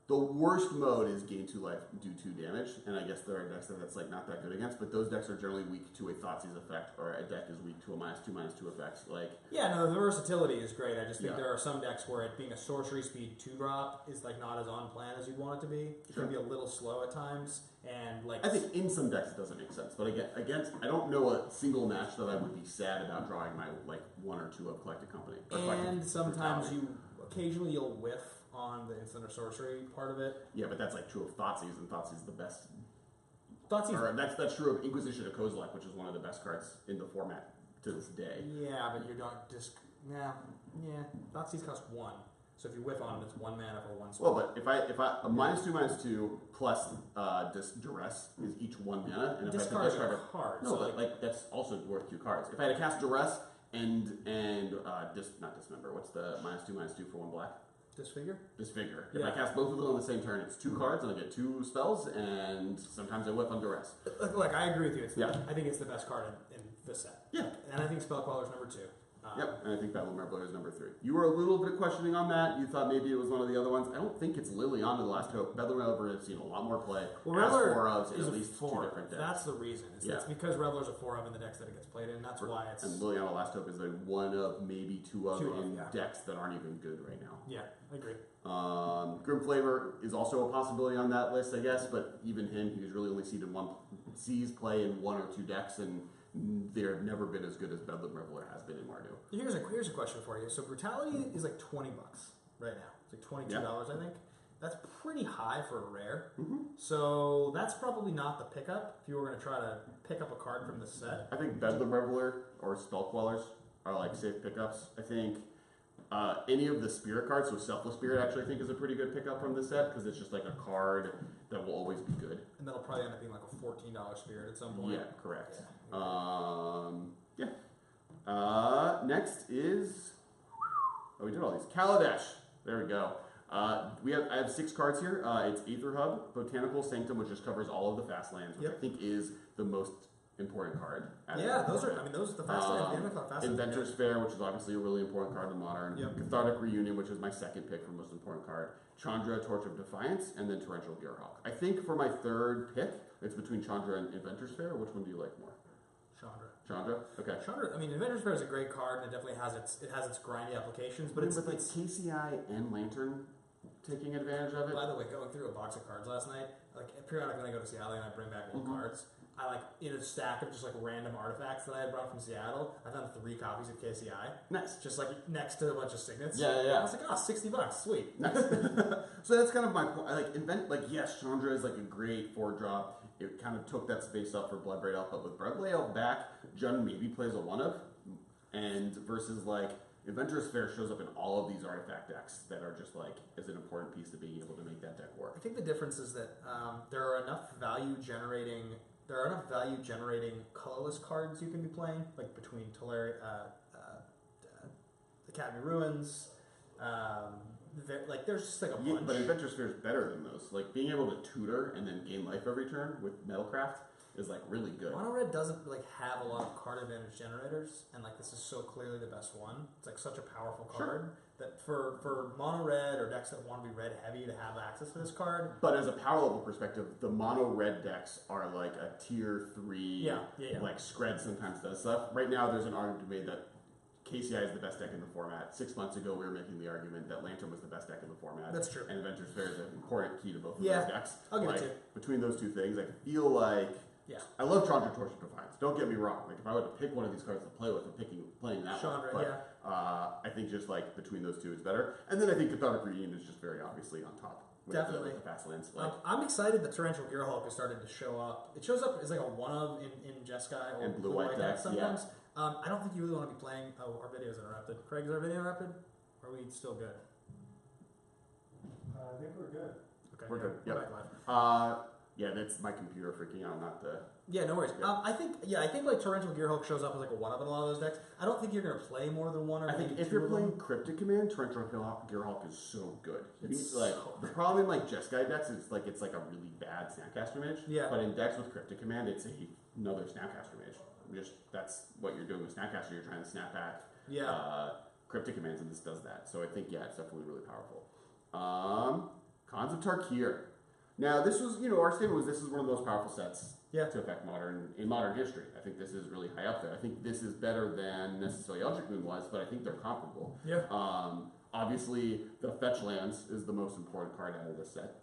The worst mode is gain 2 life, do 2 damage, and I guess there are decks that's like not that good against, but those decks are generally weak to a Thoughtseize effect, or a deck is weak to a -2/-2 effect. Like, yeah, no, the versatility is great. I just think Yeah. there are some decks where it being a sorcery speed 2-drop is like not as on plan as you'd want it to be. It can be a little slow at times, and like I think in some decks it doesn't make sense, but again, against I don't know a single match that I would be sad about drawing my like 1 or 2 of Collected Company. Or Collective and sometimes Brutality. occasionally you'll whiff on the instant or sorcery part of it. Yeah, but that's like true of Thoughtseize, and Thoughtseize is the best. Thoughtseize. Or that's true of Inquisition of Kozilek, which is one of the best cards in the format to this day. Yeah, but you don't just Thoughtseize costs 1, so if you whiff on it, it's 1 mana for 1 spell. Well, but if I a -2/-2 plus Duress is each 1 mana, and if Discard I discard a card. no, so but like that's also worth 2 cards. If I had to cast Duress and not Dismember, what's the -2/-2 for 1 black? Disfigure? Disfigure. If Yeah. I cast both of them on the same turn, it's 2 cards, and I get 2 spells, and sometimes I whip on Duress. Look, I agree with you. Yeah. I think it's the best card in this set. Yeah. And I think Spell Queller's number 2. Yep, and I think Battle Merbler is number 3. You were a little bit questioning on that. You thought maybe it was one of the other ones. I don't think it's literally on to the last hope. Battle Merbler has seen a lot more play. Well, as Reveler 4 ofs in is at a least 4. 2 different decks. That's the reason. It's because Reveler's a 4 of in the decks that it gets played in. That's why it's... And Liliana Last Hope is a 1 of, maybe 2 of in yeah. decks that aren't even good right now. Yeah, I agree. Grim Flavor is also a possibility on that list, I guess, but even him, he's really only sees play in 1 or 2 decks, and they've never been as good as Bedlam Reveler has been in Mardu. Here's a question for you. So Brutality is like $20 right now. It's like $22, I think. That's pretty high for a rare. Mm-hmm. So that's probably not the pickup if you were going to try to pick up a card from this set. I think Bedlam Reveler or Spellquellers are like safe pickups. I think any of the Spirit cards, so Selfless Spirit actually I think is a pretty good pickup from this set because it's just like a card that will always be good. And that'll probably end up being like a $14 Spirit at some point. Yeah, correct. Yeah. Next is we did all these. Kaladesh. There we go. I have 6 cards here. It's Aether Hub, Botanical Sanctum, which just covers all of the fast lands, which I think is the most important card. Those are the fast lands. Inventor's Fair, which is obviously a really important card in Modern. Yep. Cathartic Reunion, which is my second pick for most important card. Chandra, Torch of Defiance, and then Torrential Gearhawk. I think for my third pick, it's between Chandra and Inventor's Fair. Which one do you like more? Chandra? Okay. Chandra, I mean, Inventor's Fair is a great card, and it definitely has its grindy applications, but it's like KCI and Lantern taking advantage of it. By the way, going through a box of cards last night, like periodically when I go to Seattle and I bring back old cards, I like in a stack of just like random artifacts that I had brought from Seattle, I found 3 copies of KCI. Nice. Just like next to a bunch of signets. Yeah. I was like, $60, sweet. Nice. So that's kind of my point. Yes, Chandra is like a great 4-drop. It kind of took that space up for Bloodbraid Elf, but with Bloodbraid Elf back, Jun maybe plays a 1 of, and versus like Inventor's Fair shows up in all of these artifact decks that are just like is an important piece to being able to make that deck work. I think the difference is that there are enough value generating colorless cards you can be playing, like between Academy Ruins. There's just like a bunch. But Inventor's Fair is better than those. Like being able to tutor and then gain life every turn with Metalcraft is like really good. Mono Red doesn't like have a lot of card advantage generators, and like this is so clearly the best one. It's like such a powerful card that for Mono Red or decks that want to be red heavy to have access to this card. But as a power level perspective, the Mono Red decks are like a tier 3. Like Scred sometimes does stuff. Right now, there's an argument to be made that KCI is the best deck in the format. 6 months ago, we were making the argument that Lantern was the best deck in the format. That's true. And Inventor's Fair is an important key to both of those decks. I'll give it to you. Between those two things, I feel like I love Chandra Torch of Defiance. Don't get me wrong. Like if I were to pick one of these cards to play with, I'm playing that Chandra, one. But I think just like between those two, it's better. And then I think Cathartic Reunion is just very obviously on top. Definitely. With the fast lands. I'm excited that Torrential Gearhawk is starting to show up. It shows up as like a 1 of in Jeskai or and blue-white decks sometimes. I don't think you really want to be playing. Oh, our video's interrupted. Craig, is our video interrupted? Or are we still good? I think we're good. Okay, We're good. We're Yep. back live. That's my computer freaking out, not the... Yeah, no worries. Yeah. I think like Torrential Gearhawk shows up as like a 1 of in a lot of those decks. I don't think you're going to play more than 1 or I think maybe if 2 you're of playing them. Cryptic Command, Torrential Gearhawk is so good. It's like so the problem in like Jeskai decks is like it's like a really bad Snapcaster Mage. Yeah. But in decks with Cryptic Command, it's another Snapcaster Mage. That's what you're doing with Snapcaster. You're trying to snap back Cryptic Commands, and this does that. So I think it's definitely really powerful. Cons of Tarkir. Now this was our statement was this is one of the most powerful sets to affect modern history. I think this is really high up there. I think this is better than necessarily Eldritch Moon was, but I think they're comparable. Yeah. Obviously, the fetch lands is the most important card out of this set.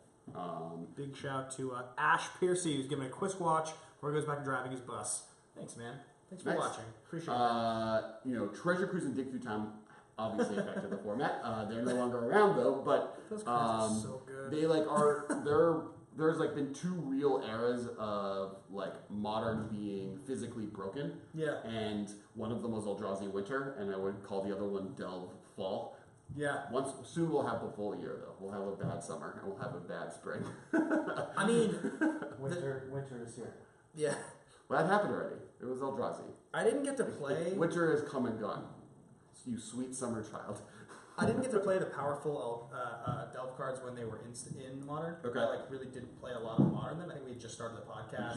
Big shout to Ash Piercy, who's giving a quiz watch before he goes back to driving his bus. Thanks, man. Thanks for watching. Appreciate it. Treasure Cruise and Dig Through Time obviously affected the format. They're no longer around though, but those cards are so good. They there's like been 2 real eras of like modern being physically broken. Yeah. And one of them was Eldrazi Winter, and I would call the other one Delve Fall. Yeah. Soon we'll have the full year though. We'll have a bad summer and we'll have a bad spring. I mean, winter is here. Yeah. Well, that happened already. It was Eldrazi. I didn't get to play. Winter has come and gone. You sweet summer child. I didn't get to play the powerful Delve cards when they were in Modern. Okay. I really didn't play a lot of Modern then. I think we just started the podcast.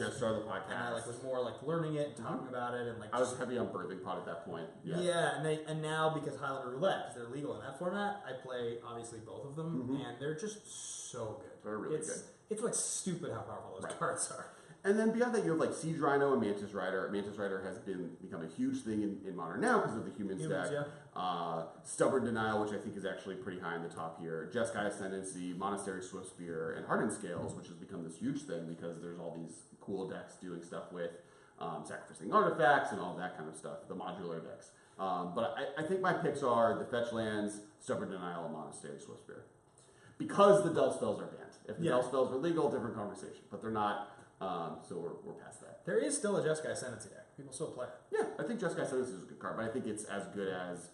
And I was more learning it and talking about it and I was heavy on Birthing Pod at that point. Yeah, and now because Highlander Roulette, because they're legal in that format, I play obviously both of them, and they're just so good. They're really good. It's stupid how powerful those cards are. And then beyond that, you have Siege Rhino and Mantis Rider. Mantis Rider has become a huge thing in Modern now because of the humans deck. Yeah. Stubborn Denial, which I think is actually pretty high in the top here. Jeskai Ascendancy, Monastery Swiftspear, and Hardened Scales, which has become this huge thing because there's all these cool decks doing stuff with sacrificing artifacts and all that kind of stuff, the modular decks. But I think my picks are the Fetch Lands, Stubborn Denial, and Monastery Swiftspear. Because the Delve spells are banned. If the Delve spells were legal, different conversation. But they're not. So we're past that. There is still a Jeskai Ascendancy deck. People still play it. Yeah, I think Jeskai Ascendancy is a good card, but I think it's as good as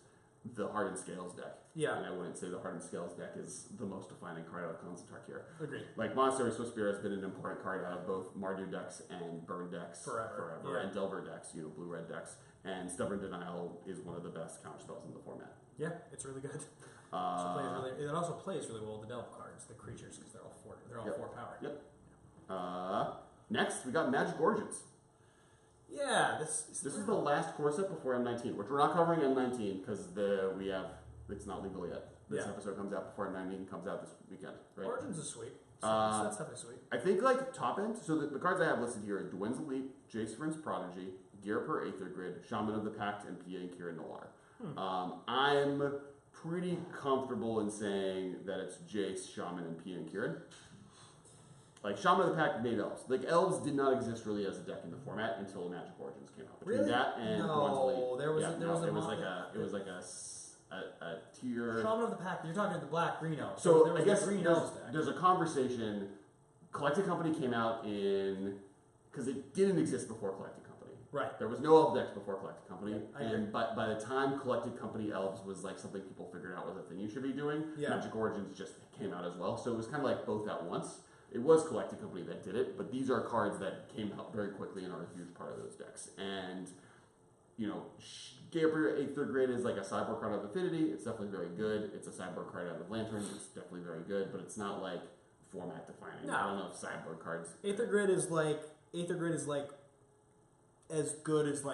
the Hardened Scales deck. Yeah. And I wouldn't say the Hardened Scales deck is the most defining card out of Khans of Tarkir. Agreed. Monastery Swiftspear has been an important card out of both Mardu decks and Burn decks forever. and Delver decks, blue-red decks. And Stubborn Denial is one of the best counter spells in the format. Yeah, it's really good. It also plays really well with the Delve cards, the creatures, because they're all 4 power. Yep. Next, we got Magic Origins. Yeah, this is the last core set before M19, which we're not covering M19 because it's not legal yet. This episode comes out before M19 comes out this weekend, right? Origins is sweet. That's definitely sweet. I think top end. So the cards I have listed here are Dwyn's Elite, Jace Vryn's Prodigy, Gear per Aether Grid, Shaman of the Pact, and PA and Kieran Noir. I'm pretty comfortable in saying that it's Jace, Shaman, and PA and Kieran. Shaman of the Pact made elves. Elves did not exist really as a deck in the format until Magic Origins came out. Between that and it was a tier. Shaman of the Pact. You're talking the black green elves. So I guess there's a conversation. Collected Company came out because it didn't exist before Collected Company. Right. There was no elf decks before Collected Company, by the time Collected Company elves was something people figured out was a thing you should be doing. Magic Origins just came out as well, so it was kind of both at once. It was Collected Company that did it, but these are cards that came out very quickly and are a huge part of those decks. And, Gabriel Aether Grid is a sideboard card out of Affinity. It's definitely very good. It's a sideboard card out of Lantern. It's definitely very good, but it's not format defining. No. I don't know if sideboard cards. Aether Grid is as good as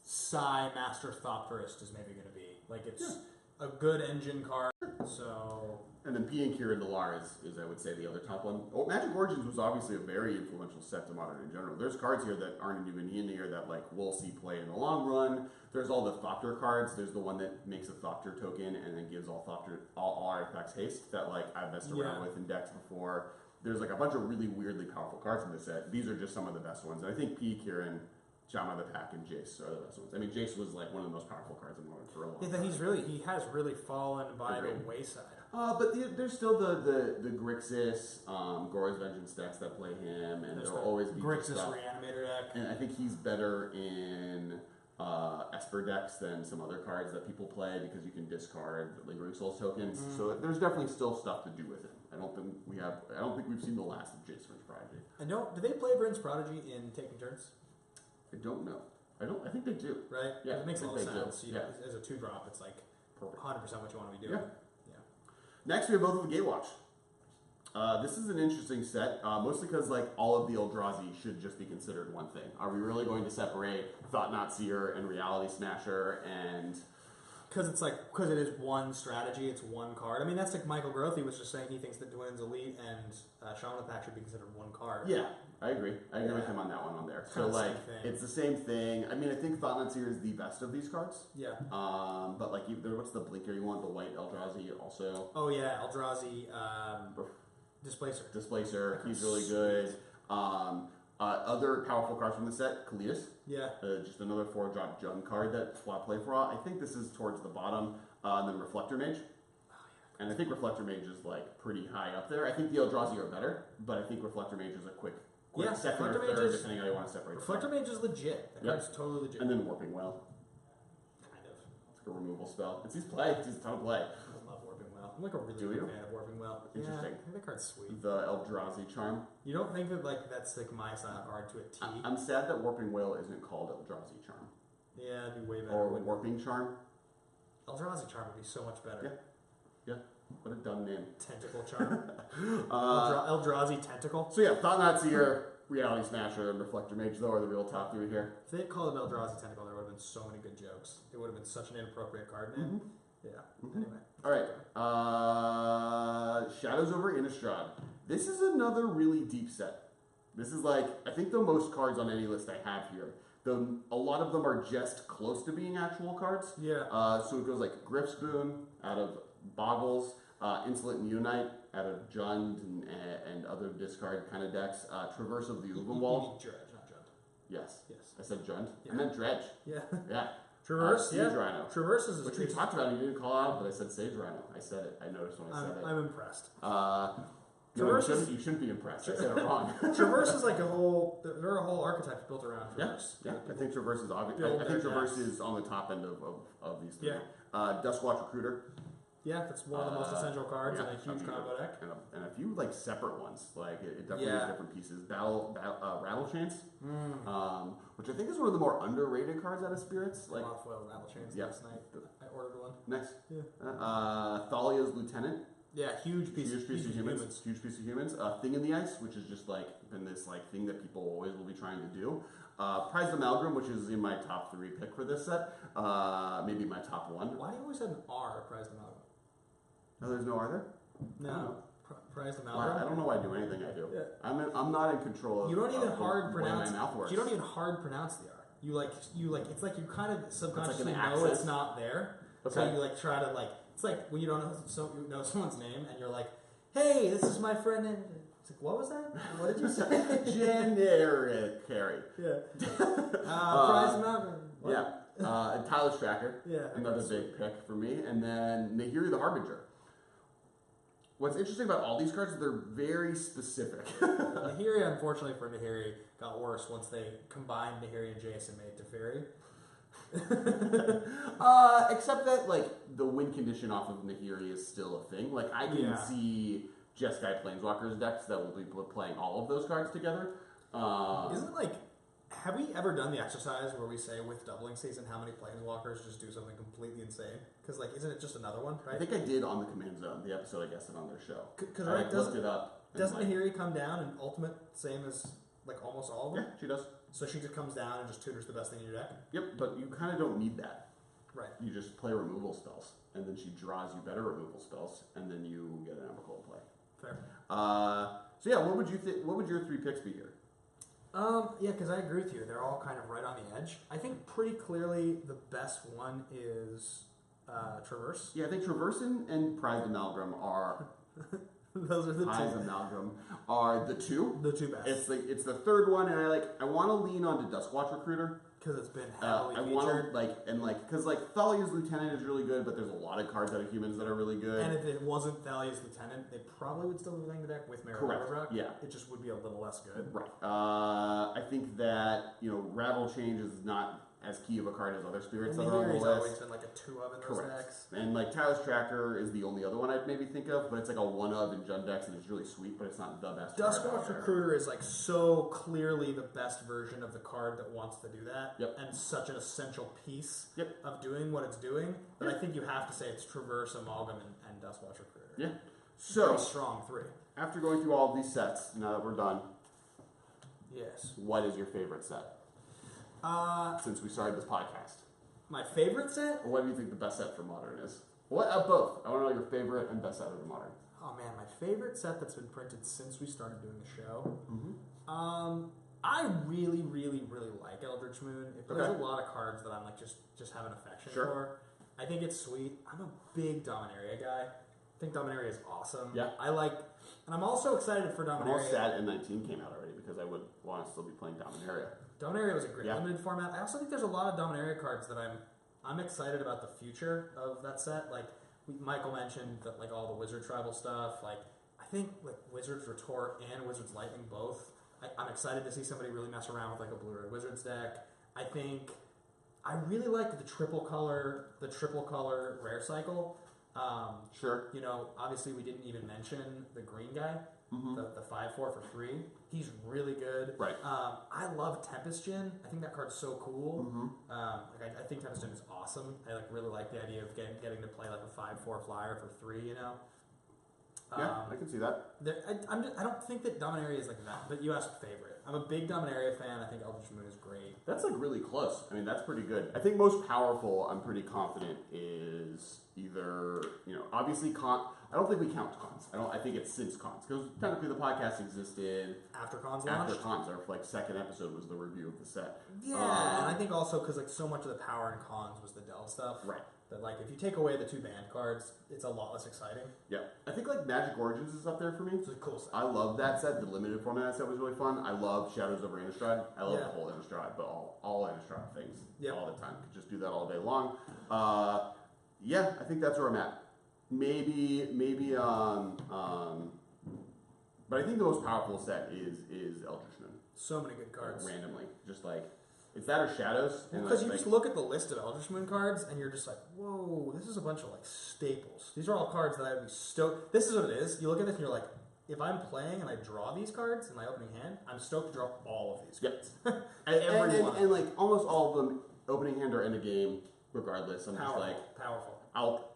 Psy Master Thopterist is maybe going to be. It's a good engine card. So. And then P and Kieran Delar is I would say the other top one. Magic Origins was obviously a very influential set to Modern in general. There's cards here that aren't even in here that we'll see play in the long run. There's all the Thopter cards. There's the one that makes a Thopter token and then gives all artifacts haste that I've messed around with in decks before. There's a bunch of really weirdly powerful cards in this set. These are just some of the best ones. And I think P, Kieran, Shaman of the Pack, and Jace are the best ones. I mean, Jace was one of the most powerful cards in Modern for a long time. He has really fallen by the wayside. But there's still the Grixis, Gora's Vengeance decks that play him, and there'll always be Grixis Reanimator deck. And I think he's better in Esper decks than some other cards that people play because you can discard Lingering Souls tokens. So there's definitely still stuff to do with him. I don't think we've seen the last of Jace Vryn's Prodigy. And do they play Vryn's Prodigy in Taking Turns? I don't know. I think they do. Right? Yeah, it makes a lot of sense. As a 2-drop, it's 100% what you want to be doing. Yeah. Next, we have both of the Gatewatch. This is an interesting set, mostly because all of the Eldrazi should just be considered one thing. Are we really going to separate Thought Knot Seer and Reality Smasher and? Because it is one strategy, it's one card. I mean, that's Michael Grothy was just saying he thinks that Dwyn's Elite and Shaman of the Pact should be considered one card. Yeah, I agree. I agree with him on that one on there. So it's the same thing. I mean, I think Thought Knot Seer is the best of these cards. Yeah. But what's the blinker you want? The white Eldrazi also. Oh yeah, Eldrazi Displacer. He's really good. Other powerful cards from the set, Kaladesh. Yeah. Just another 4-drop Jung card that Swap play for all. I think this is towards the bottom. And then Reflector Mage. Oh, yeah. And I think Reflector Mage is pretty high up there. I think the Eldrazi are better, but I think Reflector Mage is a quick second or third, depending on how you want to separate. Reflector Mage is legit. That card's totally legit. And then Warping Well. Kind of. It's a removal spell. It's his play. It's his ton of play. I love Warping Well. I'm a really big fan of Warping Well. Interesting. Yeah, I think that card's sweet. The Eldrazi Charm. You don't think that that's my style card to a T? I'm sad that Warping Well isn't called Eldrazi Charm. Yeah, it'd be way better. Or Warping Charm. Eldrazi Charm would be so much better. Yeah. Yeah. What a dumb name. Tentacle Charm. Eldrazi Tentacle. So yeah, Thought Seer, Reality Smasher, and Reflector Mage, though, are the real top three here. If they had called him Eldrazi Tentacle, there would have been so many good jokes. It would have been such an inappropriate card name. Yeah. Anyway. Alright. Shadows over Innistrad. This is another really deep set. This is like, I think the most cards on any list I have here. A lot of them are just close to being actual cards. Yeah. So it goes like Griff's Boon out of Boggles, Insolent Unite out of Jund and other discard kind of decks. Traverse of the You Uvenwald. mean Dredge, not Jund. Yes. Yes. I said Jund. Yeah. I meant Dredge. Yeah. Yeah. Traverse, Sage Rhino. Traverse is Which we talked about, and you didn't call out, but I said Sage Rhino. I said it. I noticed when I said it. I'm impressed. Traverse you shouldn't be impressed. I said it wrong. Traverse is like there are whole archetypes built around Traverse. Yeah. I think Traverse is obvious. I think Traverse is on the top end of these three. Yeah. Duskwatch Recruiter. Yeah, that's one of the most essential cards in a huge combo deck. And a few like separate ones. Like it definitely has different pieces. Rattle Chains, which I think is one of the more underrated cards out of Spirits. Like foil Rattle Chains last night. I ordered one. Next. Yeah. Thalia's Lieutenant. Yeah, huge piece of humans. Huge piece of humans. Thing in the Ice, which is just like been this like thing that people always will be trying to do. Prized Amalgam, which is in my top 3 pick for this set. Maybe my top 1. Why do you always have an R, Prized Amalgam? No, there's no R there? No. Prized Well, Amalgam? I don't know why I do anything I do. Yeah. I'm not in control of You don't even of hard the way pronounce. my mouth works. You don't even hard pronounce the R. You like. It's like you kind of subconsciously know accent. it's not there. Okay. So you like try to like. It's like when you don't know you know someone's name and you're like, "Hey, this is my friend." And it's like, "What was that? What did you say?" Generic Carrie. Yeah. Prized Amalgam. What? Yeah. And Tyler's Tracker. Yeah. Another big pick for me. And then Nahiri the Harbinger. What's interesting about all these cards is they're very specific. Nahiri, unfortunately for Nahiri, got worse once they combined Nahiri and Jason made Teferi. Except that, like, the win condition off of Nahiri is still a thing. Like, I can see Jeskai Planeswalkers decks that will be playing all of those cards together. Isn't it like, have we ever done the exercise where we say with doubling season how many Planeswalkers just do something completely insane? Because, like, isn't it just another one, right? I think I did on the Command Zone, the episode I guessed it on their show. Because I looked it up. Doesn't Nahiri come down and ultimate same as, like, almost all of them? Yeah, she does. So she just comes down and just tutors the best thing in your deck? Yep, but you kind of don't need that. Right. You just play removal spells, and then she draws you better removal spells, and then you get an Emrakul play. Fair. So yeah, what would your 3 picks be here? Yeah, because I agree with you. They're all kind of right on the edge. I think pretty clearly the best one is Traverse. Yeah, I think Traverse and Prized Amalgam are Those are the Prized two. Amalgam are the two. The two best. It's the third one, and I want to lean onto Duskwatch Recruiter. Because it's been heavily I featured. want to because Thalia's Lieutenant is really good, but there's a lot of cards out of humans that are really good. And if it wasn't Thalia's Lieutenant, they probably would still be playing the deck with Mary Correct. Overbrook. Yeah. It just would be a little less good. Right. I think that Rattle Change is not as key of a card as other spirits And that are on the Nahiri's list. always been like a 2 of in those Correct. decks. And Tyler's Tracker is the only other one I'd maybe think of, but it's like a 1 of in Jund decks, and it's really sweet, but it's not the best. card out Duskwatch there. Recruiter is like so clearly the best version of the card that wants to do that. Yep. And such an essential piece Yep. of doing what it's doing that Yep. I think you have to say it's Traverse, Amalgam, and Duskwatch Recruiter. Yeah. Pretty So strong 3. after going through all of these sets, now that we're done, Yes. what is your favorite set since we started this podcast? My favorite set? Or what do you think the best set for Modern is? What? Both. I want to know your favorite and best set of Modern. Oh man, my favorite set that's been printed since we started doing the show. Mm-hmm. I really, really, really like Eldritch Moon. It plays Okay. a lot of cards that I'm like just have an affection Sure. for. I think it's sweet. I'm a big Dominaria guy. I think Dominaria is awesome. Yeah. And I'm also excited for I'm Dominaria. all sad N19 came out already because I would want to still be playing Dominaria. Dominaria was a great Yeah. limited format. I also think there's a lot of Dominaria cards that I'm excited about the future of that set. Like Michael mentioned that like all the Wizard Tribal stuff. Like I think like Wizards Retort and Wizards Lightning both. I'm excited to see somebody really mess around with like a Blue-Red Wizards deck. I think I really like the triple color rare cycle. Sure. Obviously we didn't even mention the green guy. the 5/4 for free. He's really good. Right. I love Tempest Djinn. I think that card's so cool. I think Tempest Djinn is awesome. I really like the idea of getting to play like a 5/4 flyer for 3. You know. Yeah, I can see that. I don't think that Dominaria is like that, but you asked favorite. I'm a big Dominaria fan. I think Eldritch Moon is great. That's like really close. I mean, that's pretty good. I think most powerful, I'm pretty confident, is either, obviously I don't think we count cons. I think it's since cons, because technically the podcast existed After cons after launched? cons. Our second episode was the review of the set. Yeah, and I think also because so much of the power in cons was the Delve stuff. Right. That if you take away the 2 banned cards, it's a lot less exciting. Yeah, I think Magic Origins is up there for me. It's a cool set. I love that set. The limited format set was really fun. I love Shadows over Innistrad. I love the whole Innistrad, but all Innistrad things all the time. Could just do that all day long. Yeah, I think that's where I'm at. Maybe, but I think the most powerful set is Eldritch Moon. So many good cards. Randomly, just it's that or Shadows. Because you just look at the list of Eldritch Moon cards, and you're just like, whoa, this is a bunch of staples. These are all cards that I would be stoked. This is what it is. You look at this, and you're like, if I'm playing and I draw these cards in my opening hand, I'm stoked to draw all of these cards. Yep. and almost all of them, opening hand or end of game, regardless. I'm powerful, just powerful.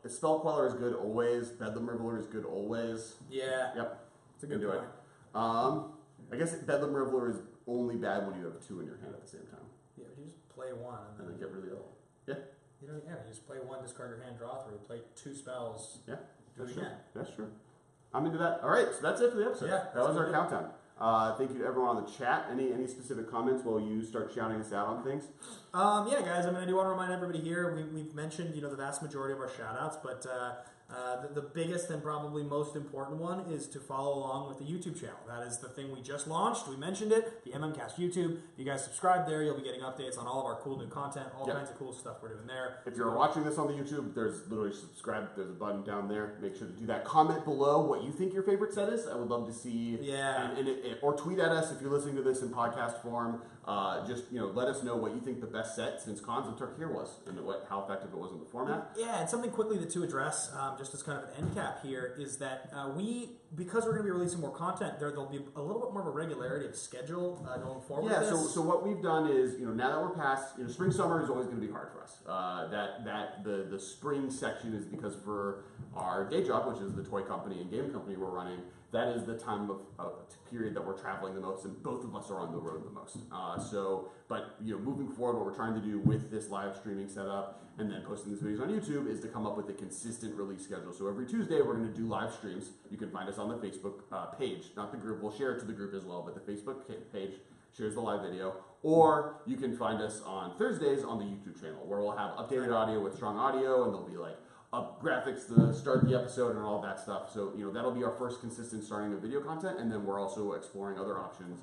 Spell Queller is good always. Bedlam Reveler is good always. Yeah. Yep. It's a good point. I guess Bedlam Reveler is only bad when you have 2 in your hand at the same time. Yeah, but you just play 1 And then get rid of the other. Yeah. You just play 1, discard your hand, draw 3, play 2 spells. Yeah. Do it That's true. again. That's true. I'm into that. All right, so that's it for the episode. Yeah, that was our countdown. Thank you to everyone on the chat. Any specific comments while you start shouting us out on things? Yeah, guys. I do want to remind everybody here. We've mentioned the vast majority of our shout outs, but the biggest and probably most important one is to follow along with the YouTube channel. That is the thing we just launched. We mentioned it, the MMCast YouTube. If you guys subscribe there, you'll be getting updates on all of our cool new content, all kinds of cool stuff we're doing there. If you're watching this on the YouTube, there's literally subscribe. There's a button down there. Make sure to do that. Comment below what you think your favorite set is. I would love to see. Yeah. Or tweet at us if you're listening to this in podcast form. Just let us know what you think the best set since Cons of Tarkir was and how effective it was in the format. Yeah, and something quickly to address, just as kind of an end cap here, is that because we're going to be releasing more content, there'll be a little bit more of a regularity of schedule going forward. Yeah, so what we've done is, now that we're past, spring summer is always going to be hard for us. The spring section is because for our day job, which is the toy company and game company we're running, that is the time of period that we're traveling the most, and both of us are on the road the most. But moving forward, what we're trying to do with this live streaming setup and then posting these videos on YouTube is to come up with a consistent release schedule. So every Tuesday, we're going to do live streams. You can find us on the Facebook page, not the group. We'll share it to the group as well, but the Facebook page shares the live video. Or you can find us on Thursdays on the YouTube channel, where we'll have updated audio with strong audio, and there'll be graphics to start the episode and all that stuff. So that'll be our first consistent starting of video content, and then we're also exploring other options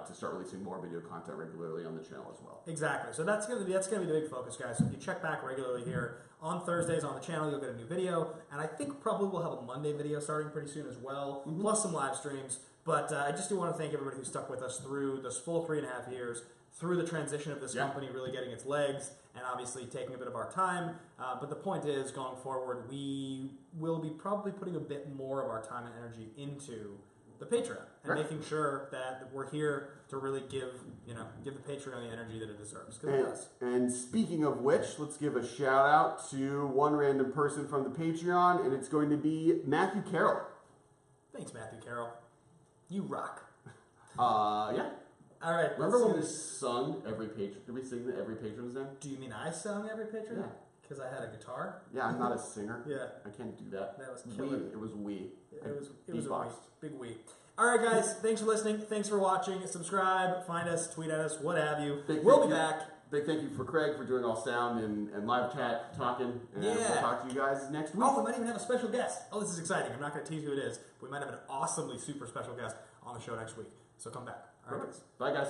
to start releasing more video content regularly on the channel as well. Exactly. So that's gonna be the big focus, guys. So if you check back regularly here on Thursdays on the channel, you'll get a new video, and I think probably we'll have a Monday video starting pretty soon as well, plus some live streams. But I just do want to thank everybody who stuck with us through this full 3.5 years, through the transition of this company really getting its legs, and obviously taking a bit of our time. But the point is, going forward, we will be probably putting a bit more of our time and energy into the Patreon and making sure that we're here to really give the Patreon the energy that it deserves, because it does. And speaking of which, let's give a shout out to one random person from the Patreon, and it's going to be Matthew Carroll. Thanks, Matthew Carroll. You rock. Yeah. All right. Remember when we sung every patron? Did we sing every patron's name? Do you mean I sung every Patreon? Yeah. Because I had a guitar? Yeah, I'm not a singer. Yeah. I can't do that. That was killer. It was we. It was a big we. All right, guys. Thanks for listening. Thanks for watching. Subscribe. Find us. Tweet at us. What have you. We'll be back. Big thank you for Craig for doing all sound and live chat talking. And we'll talk to you guys next week. Oh, we might even have a special guest. Oh, this is exciting. I'm not going to tease who it is, but we might have an awesomely super special guest on the show next week. So come back. All right, guys. Bye, guys.